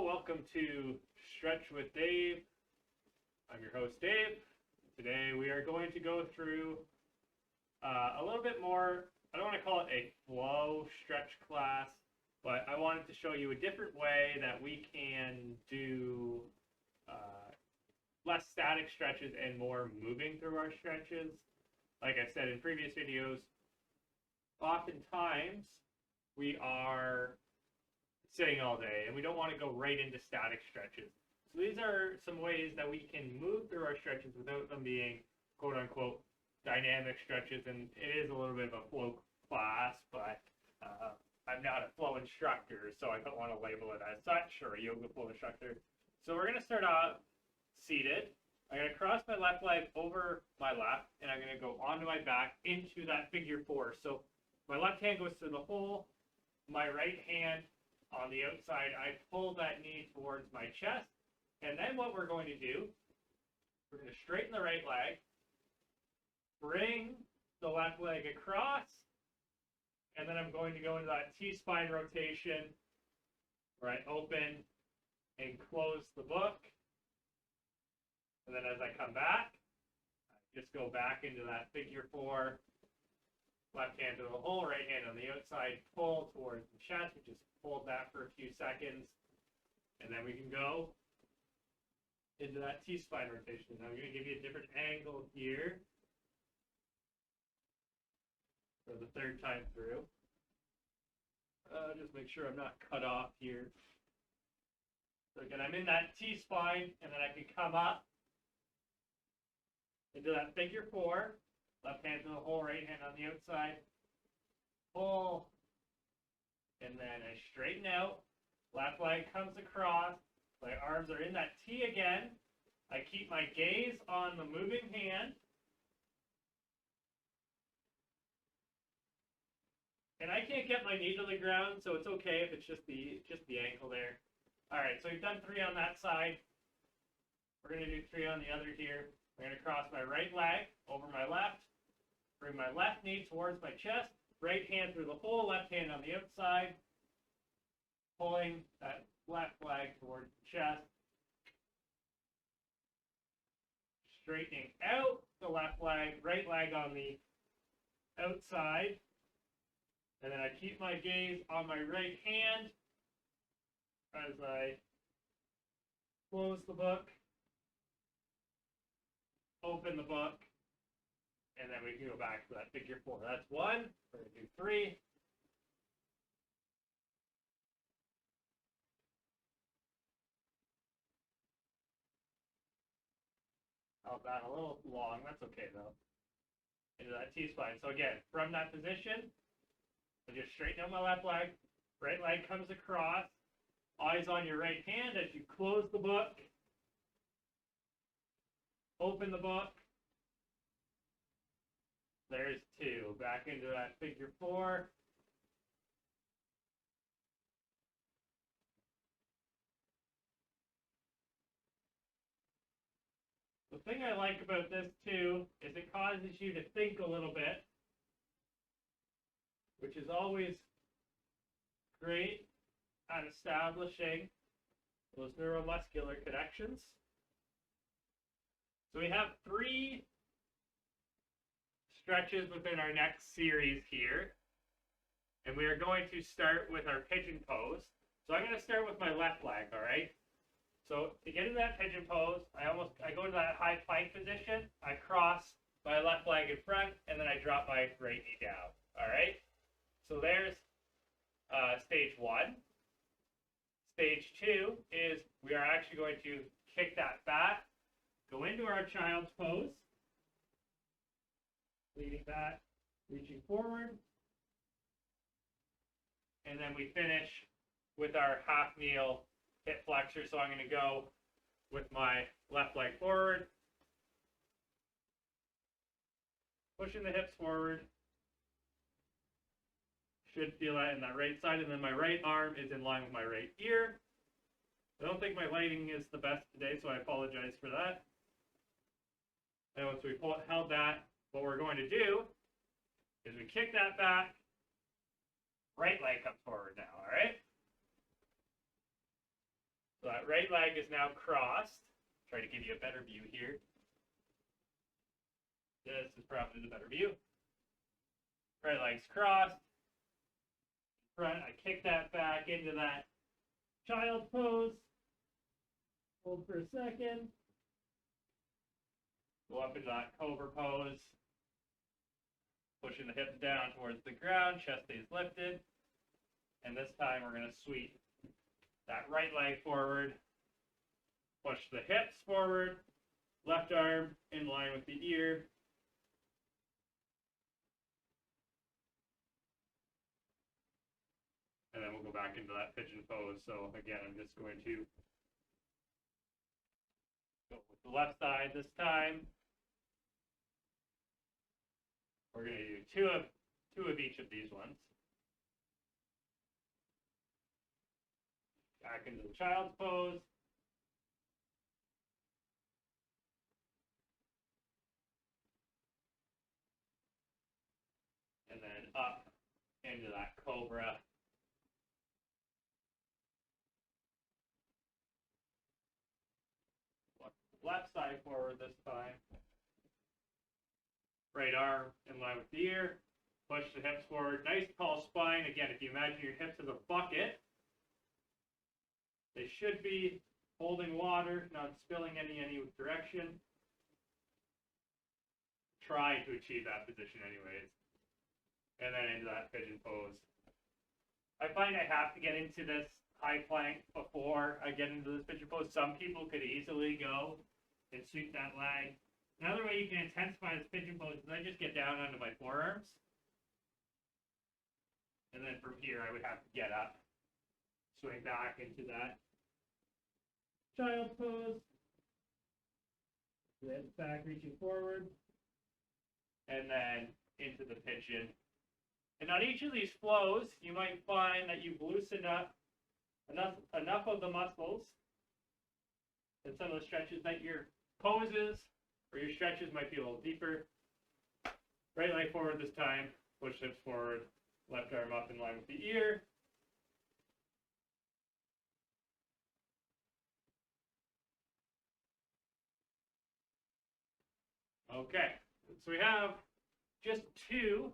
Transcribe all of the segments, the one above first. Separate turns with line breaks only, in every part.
welcome to Stretch with Dave. I'm your host, Dave. Today we are going to go through a little bit more, I don't want to call it a flow stretch class, but I wanted to show you a different way that we can do less static stretches and more moving through our stretches. Like I said in previous videos, oftentimes we are sitting all day and we don't want to go right into static stretches. So these are some ways that we can move through our stretches without them being quote unquote dynamic stretches. And it is a little bit of a flow class, but I'm not a flow instructor, so I don't want to label it as such, or a yoga flow instructor. So we're going to start off seated. I'm going to cross my left leg over my left, and I'm going to go onto my back into that figure four. So my left hand goes through the hole, my right hand on the outside, I pull that knee towards my chest, and then what we're going to do, we're going to straighten the right leg, bring the left leg across, and then I'm going to go into that T-spine rotation where I open and close the book, and then as I come back, I just go back into that figure four, left hand to the hole, right hand on the outside, pull towards the chest. We just hold that for a few seconds, and then we can go into that T-spine rotation. Now I'm going to give you a different angle here for the third time through. Just make sure I'm not cut off here. So again, I'm in that T-spine, and then I can come up into that figure four. Left hand to the hole, right hand on the outside. Pull. And then I straighten out. Left leg comes across. My arms are in that T again. I keep my gaze on the moving hand. And I can't get my knee to the ground, so it's okay if it's just the ankle there. All right, so we've done 3 on that side. We're going to do 3 on the other here. I'm going to cross my right leg over my left. Bring my left knee towards my chest, right hand through the hole, left hand on the outside, pulling that left leg towards the chest, straightening out the left leg, right leg on the outside, and then I keep my gaze on my right hand as I close the book, open the book, and then we can go back to that figure four. That's 1. We're going to do 3. Held that a little long. That's okay, though. Into that T-spine. So again, from that position, I just straighten out my left leg. Right leg comes across. Eyes on your right hand as you close the book. Open the book. There's 2. Back into that figure 4. The thing I like about this too is it causes you to think a little bit, which is always great at establishing those neuromuscular connections. So we have 3 stretches within our next series here, and we are going to start with our pigeon pose. So I'm going to start with my left leg, all right? So to get into that pigeon pose, I go into that high plank position, I cross my left leg in front, and then I drop my right knee down, all right? So there's stage 1. Stage 2 is we are actually going to kick that back, go into our child's pose, leading back, reaching forward, and then we finish with our half kneel hip flexor. So I'm going to go with my left leg forward, pushing the hips forward. Should feel that in that right side, and then my right arm is in line with my right ear. I don't think my lighting is the best today, so I apologize for that. And once we held that, what we're going to do is we kick that back, right leg comes forward now, all right? Right leg is now crossed. Try to give you a better view here. This is probably the better view. Right leg's crossed. Front, I kick that back into that child pose. Hold for a second. Go up into that Cobra pose. Pushing the hips down towards the ground, chest stays lifted. And this time we're going to sweep that right leg forward. Push the hips forward. Left arm in line with the ear. And then we'll go back into that pigeon pose. So again, I'm just going to go with the left side this time. We're going to do two of each of these ones. Back into the child's pose. And then up into that Cobra. Left side forward this time. Right arm in line with the ear. Push the hips forward. Nice tall spine. Again, if you imagine your hips as a bucket, they should be holding water, not spilling any direction. Try to achieve that position anyways. And then into that pigeon pose. I find I have to get into this high plank before I get into this pigeon pose. Some people could easily go and sweep that leg. Another way you can intensify this pigeon pose is I just get down onto my forearms. And then from here I would have to get up, swing back into that child pose. Lift back, reaching forward. And then into the pigeon. And on each of these flows, you might find that you've loosened up enough of the muscles and some of the stretches that your poses or your stretches might be a little deeper. Right leg forward this time, push hips forward, left arm up in line with the ear. Okay, so we have just two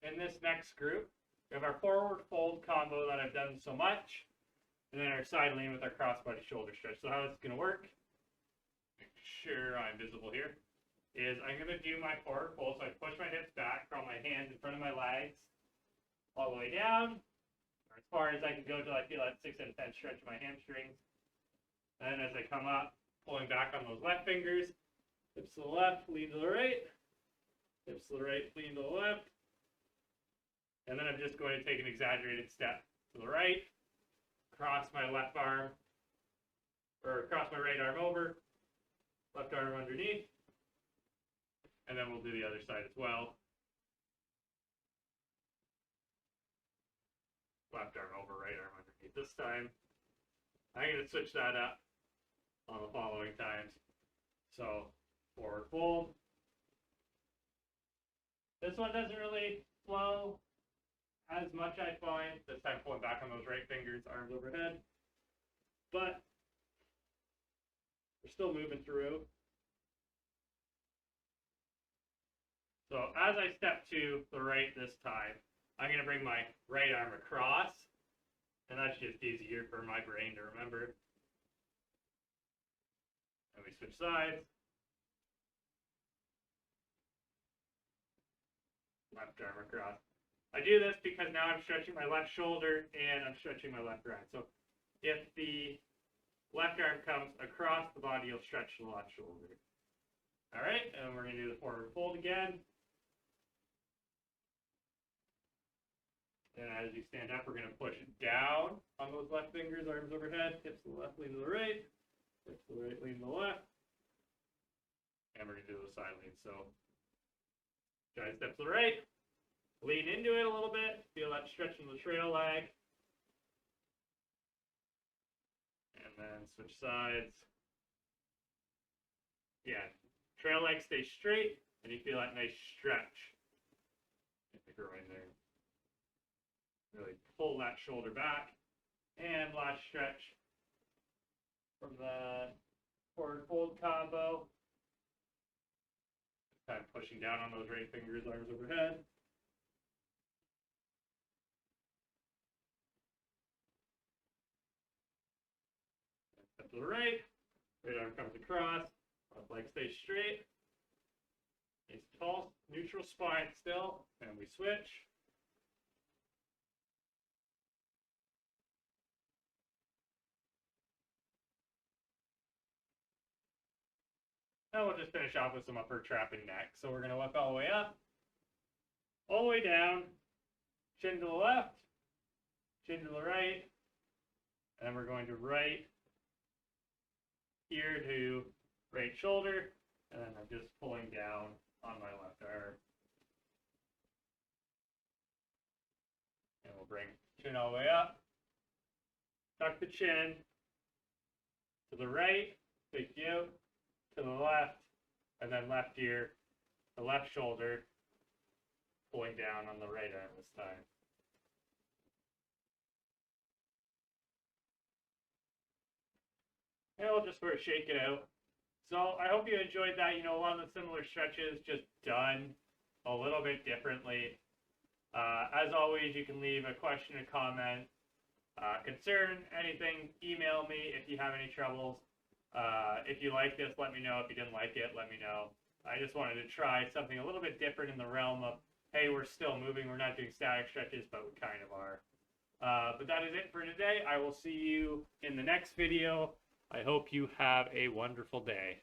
in this next group. We have our forward fold combo that I've done so much, and then our side lean with our crossbody shoulder stretch. So how this is going to work, make sure I'm visible here, is I'm going to do my forward fold. So I push my hips back, draw my hands in front of my legs, all the way down, or as far as I can go till I feel that 6 out of 10 stretch in my hamstrings. And as I come up, pulling back on those left fingers, hips to the left, lean to the right, hips to the right, lean to the left. And then I'm just going to take an exaggerated step to the right, cross my left arm, or cross my right arm over, left arm underneath, and then we'll do the other side as well. Left arm over, right arm underneath. This time, I'm going to switch that up on the following times. So, forward fold. This one doesn't really flow as much, I find. This time pulling back on those right fingers, arms overhead. But we're still moving through. So as I step to the right this time, I'm going to bring my right arm across. And that's just easier for my brain to remember. And we switch sides. Left arm across. I do this because now I'm stretching my left shoulder and I'm stretching my left arm. So if the left arm comes across the body, you'll stretch the left shoulder. All right, and we're going to do the forward fold again. And as you stand up, we're going to push down on those left fingers, arms overhead, hips to the left, lean to the right, hips to the right, lean to the left. And we're going to do the side lean. So giant step to the right. Lean into it a little bit. Feel that stretch in the trail leg. And then switch sides. Yeah, trail leg stays straight, and you feel that nice stretch in the groin there. Really pull that shoulder back. And last stretch. from the forward fold combo. Kind of pushing down on those right fingers, arms overhead. Step to the right arm comes across, left leg stays straight. Nice tall, neutral spine still, and we switch. Now we'll just finish off with some upper trap and neck. So we're going to lift all the way up, all the way down, chin to the left, chin to the right, and then we're going to right ear to right shoulder, and then I'm just pulling down on my left arm. And we'll bring chin all the way up, tuck the chin, to the right, take you out, to the left, and then left ear, the left shoulder, pulling down on the right arm this time. And we'll just sort of shake it out. So I hope you enjoyed that. You know, a lot of the similar stretches, just done a little bit differently. As always, you can leave a question, a comment, concern, anything. Email me if you have any troubles. If you like this, let me know. If you didn't like it, let me know. I just wanted to try something a little bit different in the realm of, hey, we're still moving. We're not doing static stretches, but we kind of are. But that is it for today. I will see you in the next video. I hope you have a wonderful day.